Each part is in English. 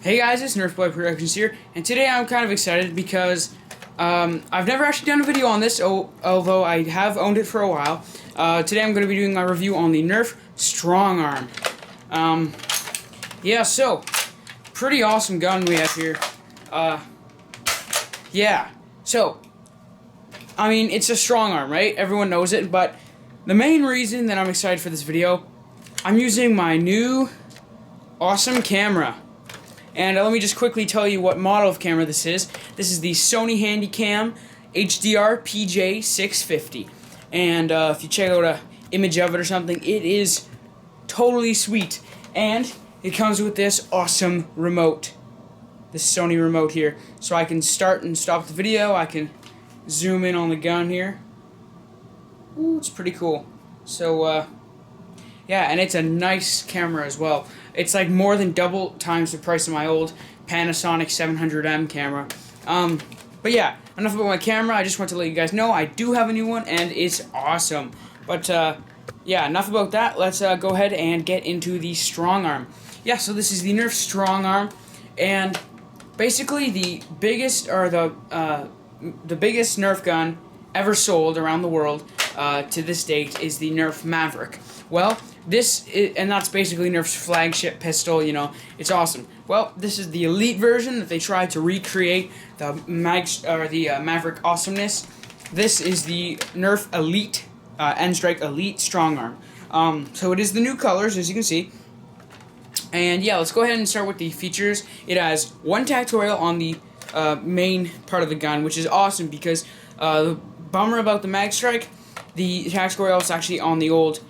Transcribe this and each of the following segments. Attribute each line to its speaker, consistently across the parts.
Speaker 1: Hey guys, it's NERF Boy Productions here, and today I'm kind of excited because I've never actually done a video on this, although I have owned it for a while. Today I'm going to be doing my review on the NERF Strongarm. Yeah, so, pretty awesome gun we have here. Yeah, so, I mean, it's a strong arm, right? Everyone knows it, but the main reason that I'm excited for this video, I'm using my new awesome camera. And let me just quickly tell you what model of camera this is. This is the Sony Handycam HDR PJ650. And if you check out an image of it or something, it is totally sweet. And it comes with this awesome remote. This Sony remote here. So I can start and stop the video. I can zoom in on the gun here. Ooh, it's pretty cool. So, yeah, and it's a nice camera as well. It's like more than double times the price of my old Panasonic 700M camera. But yeah, enough about my camera. I just want to let you guys know I do have a new one, and it's awesome. But yeah, enough about that. Let's go ahead and get into the Strongarm. Yeah, so this is the NERF Strongarm, and basically the biggest biggest Nerf gun ever sold around the world to this date is the NERF Maverick. Well, and that's basically NERF's flagship pistol, you know, it's awesome. Well, this is the Elite version that they tried to recreate the Maverick awesomeness. This is the NERF Elite, N-Strike Elite Strongarm. So it is the new colors, as you can see. And yeah, let's go ahead and start with the features. It has one tactorial on the main part of the gun, which is awesome because the bummer about the Mag Strike, the tactorial is actually on the old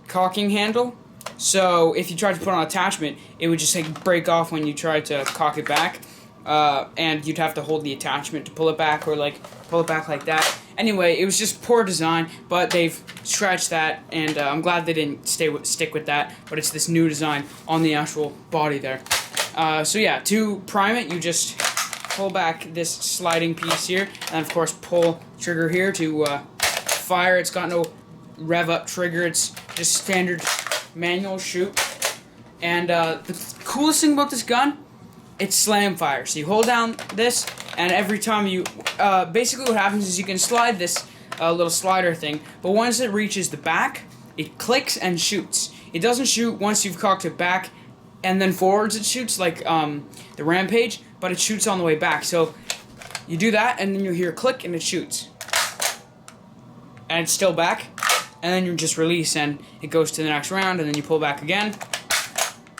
Speaker 1: cocking handle, so if you tried to put on attachment, it would just like break off when you tried to cock it back, and you'd have to hold the attachment to pull it back, or like pull it back like that. Anyway, it was just poor design, but they've scratched that, and I'm glad they didn't stick with that, but it's this new design on the actual body there. So yeah, to prime it, you just pull back this sliding piece here, and of course pull trigger here to fire. It's got no rev up trigger, it's just standard manual shoot. And the coolest thing about this gun, it's slam fire. So you hold down this, and every time you basically what happens is you can slide this little slider thing, but once it reaches the back, it clicks and shoots. It doesn't shoot once you've cocked it back and then forwards it shoots like the Rampage, but it shoots on the way back. So you do that, and then you hear click and it shoots, and it's still back. And then you just release, and it goes to the next round, and then you pull back again,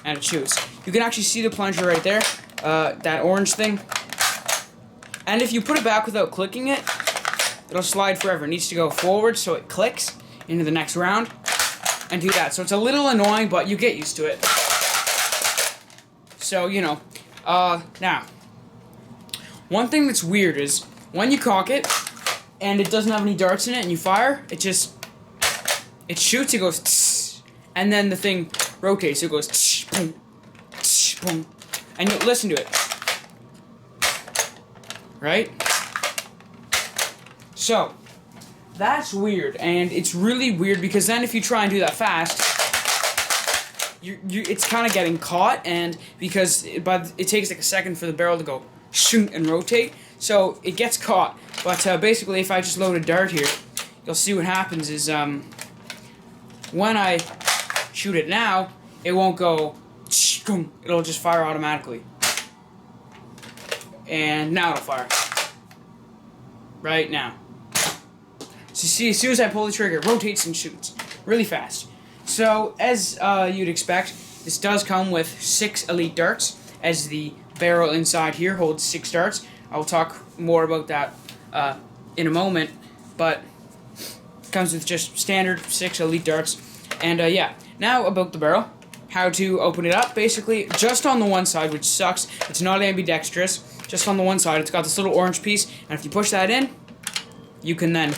Speaker 1: and it shoots. You can actually see the plunger right there, that orange thing. And if you put it back without clicking it, it'll slide forever. It needs to go forward, so it clicks into the next round, and do that. So it's a little annoying, but you get used to it. So, you know. Now, one thing that's weird is, when you cock it, and it doesn't have any darts in it, and you fire, it shoots, it goes tss, and then the thing rotates, it goes tss, boom, tss, boom, and you listen to it, right? So, that's weird, and it's really weird because then if you try and do that fast, it's kind of getting caught, and because it takes like a second for the barrel to go shoot and rotate, so it gets caught. But basically, if I just load a dart here, you'll see what happens is when I shoot it now, it won't go, it'll just fire automatically. And now it'll fire. Right now. So you see, as soon as I pull the trigger, it rotates and shoots. Really fast. So, as you'd expect, this does come with 6 elite darts, as the barrel inside here holds 6 darts. I will talk more about that in a moment, but comes with just standard 6 elite darts. And yeah, now about the barrel. How to open it up. Basically, just on the one side, which sucks, it's not ambidextrous, just on the one side, it's got this little orange piece, and if you push that in, you can then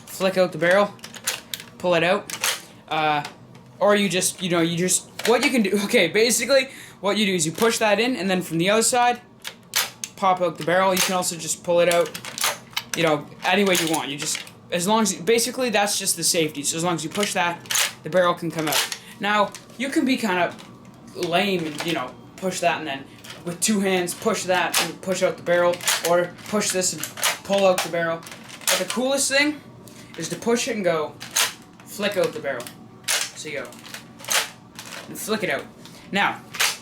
Speaker 1: flick out the barrel, pull it out, or you just, what you can do, okay, basically, what you do is you push that in, and then from the other side, pop out the barrel. You can also just pull it out, any way you want. You just, as long as, basically that's just the safety. So as long as you push that, the barrel can come out. Now, you can be kind of lame and, push that, and then with 2 hands push that and push out the barrel, or push this and pull out the barrel. But the coolest thing is to push it and go flick out the barrel. So you go and flick it out. Now,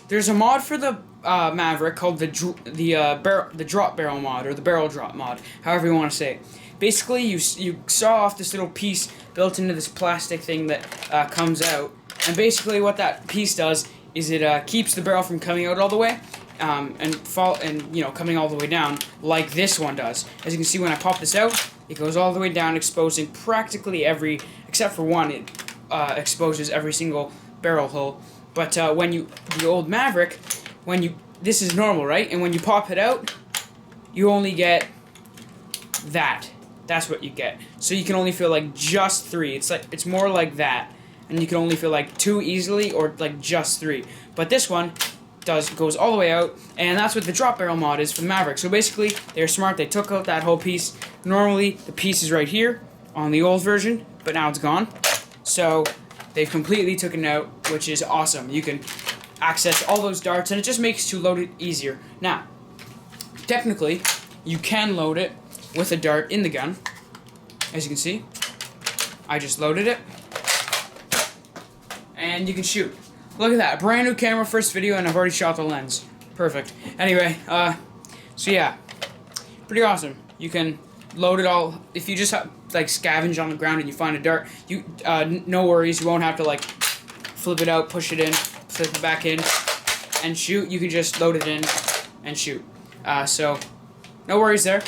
Speaker 1: there's a mod for the Maverick called the drop barrel mod, or the barrel drop mod, however you want to say it. Basically, you saw off this little piece built into this plastic thing that comes out, and basically what that piece does is it keeps the barrel from coming out all the way, and you know, coming all the way down like this one does. As you can see, when I pop this out, it goes all the way down, exposing practically every, except for one, it exposes every single barrel hole. But the old Maverick, this is normal, right? And when you pop it out, you only get that. That's what you get. So you can only feel like just 3. It's more like that, and you can only feel like 2 easily, or like just 3. But this one goes all the way out, and that's what the drop barrel mod is for the Maverick. So basically, they're smart. They took out that whole piece. Normally, the piece is right here on the old version, but now it's gone. So they've completely taken it out, which is awesome. You can access all those darts, and it just makes to load it easier. Now, technically, you can load it with a dart in the gun. As you can see, I just loaded it, and you can shoot. Look at that, brand new camera, first video, and I've already shot the lens. Perfect. Anyway, so yeah, pretty awesome. You can load it all. If you just like scavenge on the ground and you find a dart, you no worries. You won't have to like flip it out, push it in, flip it back in, and shoot. You can just load it in and shoot. So no worries there.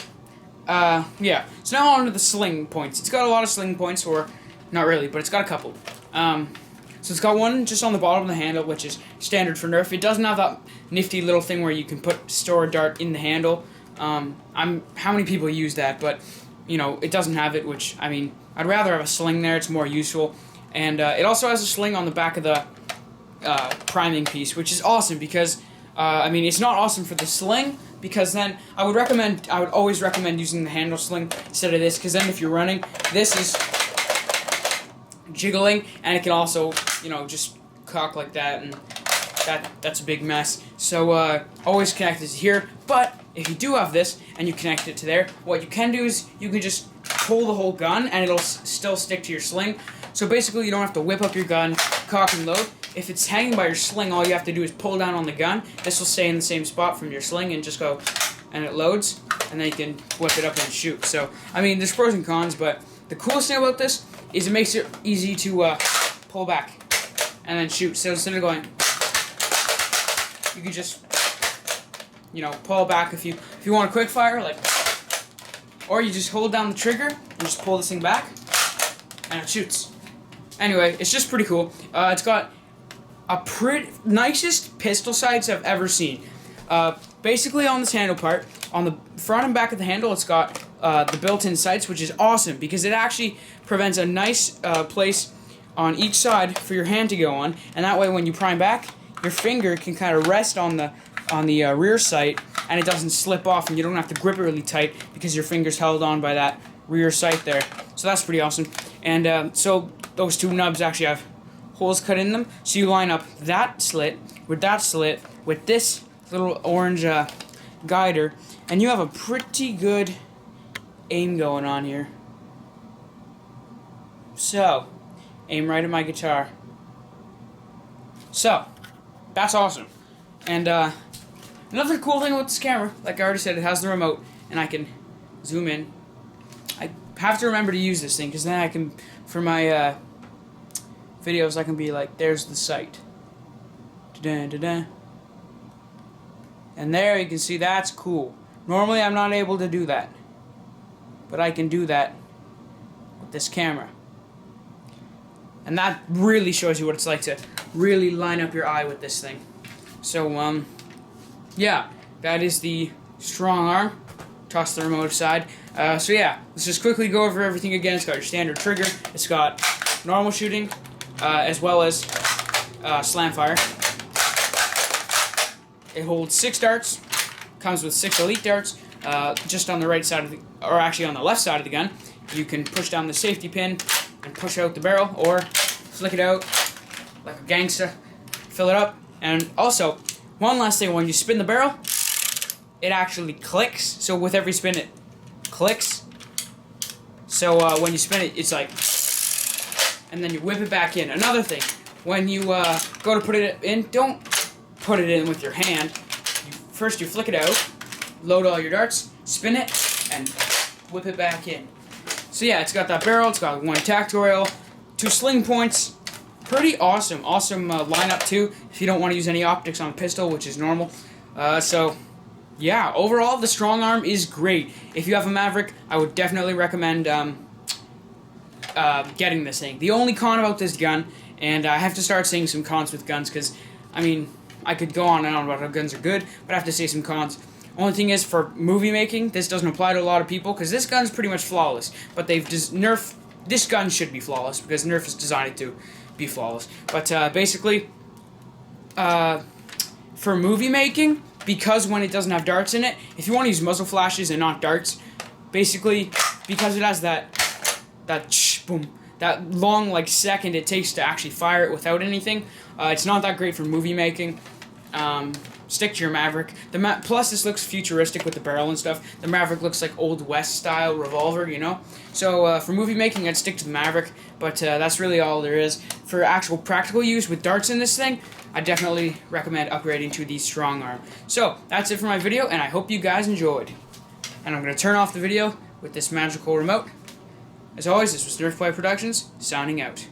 Speaker 1: Yeah. So now on to the Sling Points. It's got a lot of Sling Points, or not really, but it's got a couple. So it's got one just on the bottom of the handle, which is standard for Nerf. It doesn't have that nifty little thing where you can store a dart in the handle. How many people use that? But you know, it doesn't have it. Which, I mean, I'd rather have a sling there. It's more useful, and it also has a sling on the back of the priming piece, which is awesome because I mean, it's not awesome for the sling, because then I would always recommend using the handle sling instead of this, because then if you're running, this is jiggling, and it can also, you know, just cock like that, and that's a big mess. So always connect it to here. But if you do have this and you connect it to there, what you can do is you can just pull the whole gun, and it'll still stick to your sling. So basically, you don't have to whip up your gun, cock and load. If it's hanging by your sling, all you have to do is pull down on the gun. This will stay in the same spot from your sling and just go, and it loads, and then you can whip it up and shoot. So, I mean, there's pros and cons, but the coolest thing about this is it makes it easy to pull back and then shoot. So instead of going, you can just, you know, pull back if you want a quick fire, like, or you just hold down the trigger and just pull this thing back, and it shoots. Anyway, it's just pretty cool. It's got a nicest pistol sights I've ever seen. Basically, on this handle part, on the front and back of the handle, it's got the built-in sights, which is awesome because it actually prevents a nice place on each side for your hand to go on, and that way when you prime back, your finger can kind of rest on the rear sight, and it doesn't slip off, and you don't have to grip it really tight because your finger's held on by that rear sight there. So that's pretty awesome. And so those two nubs actually have holes cut in them, so you line up that slit with this little orange guider, and you have a pretty good aim going on here. So, aim right at my guitar. So, that's awesome. And another cool thing about this camera, like I already said, it has the remote, and I can zoom in. I have to remember to use this thing, because then I can, for my videos, I can be like, there's the sight. Da-da-da-da. And there you can see that's cool. Normally I'm not able to do that, but I can do that with this camera. And that really shows you what it's like to really line up your eye with this thing. So, yeah, that is the Strongarm. Toss the remote aside. So yeah, let's just quickly go over everything again. It's got your standard trigger. It's got normal shooting, as well as slam fire. It holds 6 darts. Comes with 6 elite darts. Just on the right side of the, or actually on the left side of the gun, you can push down the safety pin and push out the barrel, or flick it out like a gangsta, fill it up. And also, one last thing, when you spin the barrel, it actually clicks. So with every spin, it clicks. So when you spin it, it's like, and then you whip it back in. Another thing, when you go to put it in, don't put it in with your hand. First you flick it out, load all your darts, spin it, and whip it back in. So yeah, it's got that barrel, it's got 1 tactical rail, 2 sling points. Pretty awesome. Awesome lineup too, if you don't want to use any optics on a pistol, which is normal. So yeah, overall the Strongarm is great. If you have a Maverick, I would definitely recommend getting this thing. The only con about this gun, and I have to start saying some cons with guns, because, I mean, I could go on and on about how guns are good, but I have to say some cons. Only thing is, for movie making, this doesn't apply to a lot of people, because this gun's pretty much flawless. But they've NERF... This gun should be flawless, because NERF has designed it to be flawless. But basically, for movie making, because when it doesn't have darts in it, if you want to use muzzle flashes and not darts, basically, because it has that boom, that long like second it takes to actually fire it without anything, it's not that great for movie making. Stick to your Maverick. Plus this looks futuristic with the barrel and stuff. The Maverick looks like Old West style revolver, you know? So for movie making, I'd stick to the Maverick, but that's really all there is. For actual practical use with darts in this thing, I definitely recommend upgrading to the Strongarm. So that's it for my video, and I hope you guys enjoyed. And I'm going to turn off the video with this magical remote. As always, this was NerfBoyProductions, signing out.